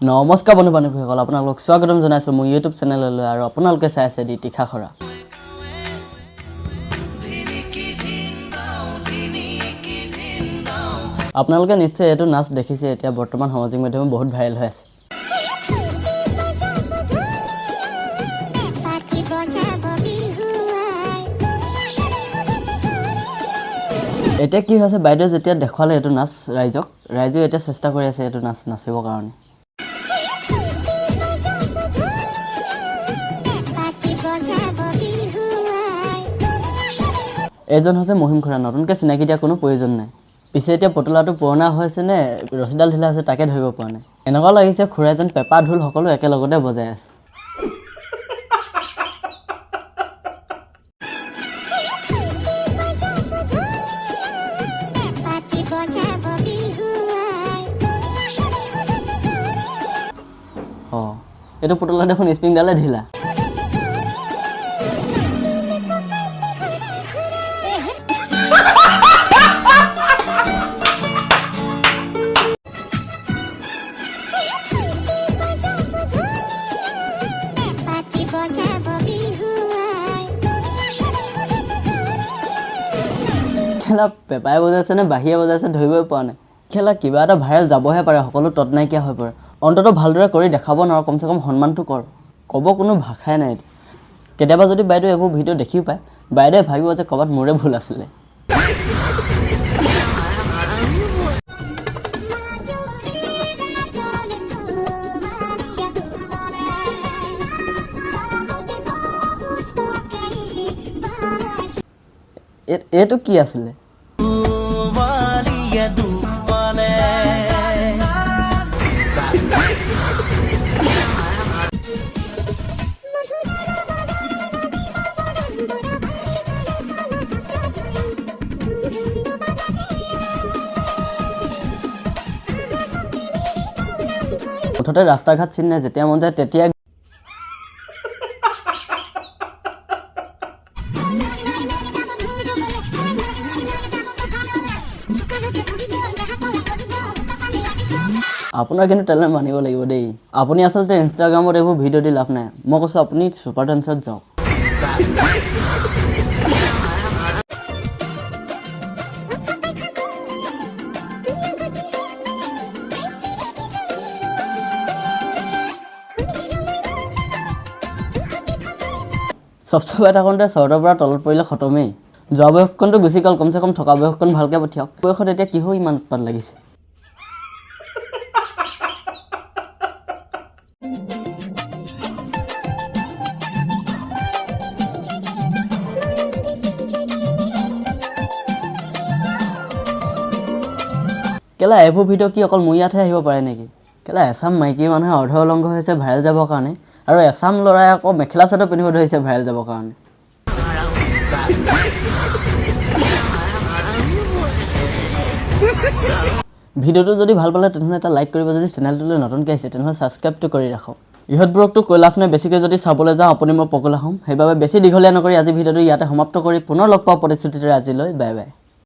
নমস্কাৰ বন্ধু বান্ধৱীসকল, আপোনালোকক স্বাগতম জনাইছোঁ মোৰ ইউটিউব চেনেললৈ আৰু আপোনালোকে চাই আছে দি তীখা খৰা। আপোনালোকে নিশ্চয় এইটো নাচ দেখিছে, এতিয়া বৰ্তমান সামাজিক মাধ্যমত বহুত ভাইৰেল হৈ আছে। এতিয়া কি হৈছে, বাইদেউ যেতিয়া দেখুৱালে এইটো নাচ ৰাইজেও এতিয়া চেষ্টা কৰি আছে এইটো নাচ নাচিবৰ কাৰণে। এইজন হৈছে মহিম খুৰা, নতুনকৈ চিনাকি দিয়া কোনো প্ৰয়োজন নাই। পিছে এতিয়া পুতলাটো পুৰণা হৈছে নে ৰছীডাল ঢিলা আছে তাকে ধৰিব পৰা নাই। এনেকুৱা লাগিছে খুৰা এজন পেঁপা ঢোল সকলো একেলগতে বজাই আছে। এইটো পুতলা দেখোন স্প্ৰিংডালে ঢিলা। খেলা পেপাই বজাইছে নে বাহিৰে বজাইছে ধৰিবই পৰা নাই। খেলা কিবা এটা ভাইৰেল যাবহে পাৰে, সকলো তত নাইকিয়া হৈ পৰে। অন্ততঃ ভালদৰে কৰি দেখাব নোৱাৰো, কমচে কম সন্মানটো কৰ। ক'ব কোনো ভাষাই নাই। কেতিয়াবা যদি বাইদেউ এইবোৰ ভিডিঅ' দেখিও পায়, বাইদেৱে ভাবিব যে ক'ৰবাত মোৰে ভুল আছিলে। এইটো কি আছিলে? মুঠতে ৰাস্তা ঘাট চিনি নাই, যেতিয়া মন যায় তেতিয়া আপোনাৰ কিন্তু টেলেণ্ট মানিব লাগিব দেই। আপুনি আচলতে ইনষ্টাগ্ৰামত এইবোৰ ভিডিঅ' দি লাভ নাই। মই কৈছোঁ আপুনি ছুপাৰ ডান্সত যাওক। চবচবে থাকোঁতে চৰ্টৰ পৰা তলত পৰিলে খতমেই। যোৱা বয়সকণটো গুচি গ'ল, কমচে কম থকা বয়সকণ ভালকৈ পঠিয়াওক। বয়সত এতিয়া কিহৰ ইমান উৎপাত লাগিছে? কেলা এইবোৰ ভিডিঅ' কি অকল মোৰ ইয়াতহে আহিব পাৰে নেকি? কেলা এছাম মাইকী মানুহে অৰ্ধ উলংঘ হৈছে ভাইৰেল যাবৰ কাৰণে, আৰু এছাম ল'ৰাই আকৌ মেখেলা চাদৰ পিন্ধিব ধৰিছে ভাইৰেল যাবৰ কাৰণে। ভিডিঅ'টো যদি ভাল পালে তেনেহ'লে এটা লাইক কৰিব, যদি চেনেলটোলৈ নতুনকৈ আহিছে তেনেহ'লে ছাবস্ক্ৰাইবটো কৰি ৰাখক। ইহঁতবোৰকতো কৈ লাভ নাই, বেছিকৈ যদি চাবলৈ যাওঁ আপুনি মই পগলা হ'ম। সেইবাবে বেছি দীঘলীয়া নকৰি আজি ভিডিঅ'টো ইয়াতে সমাপ্ত কৰি পুনৰ লগ পোৱা প্ৰতিশ্ৰুতিৰে আজিলৈ বাই বাই।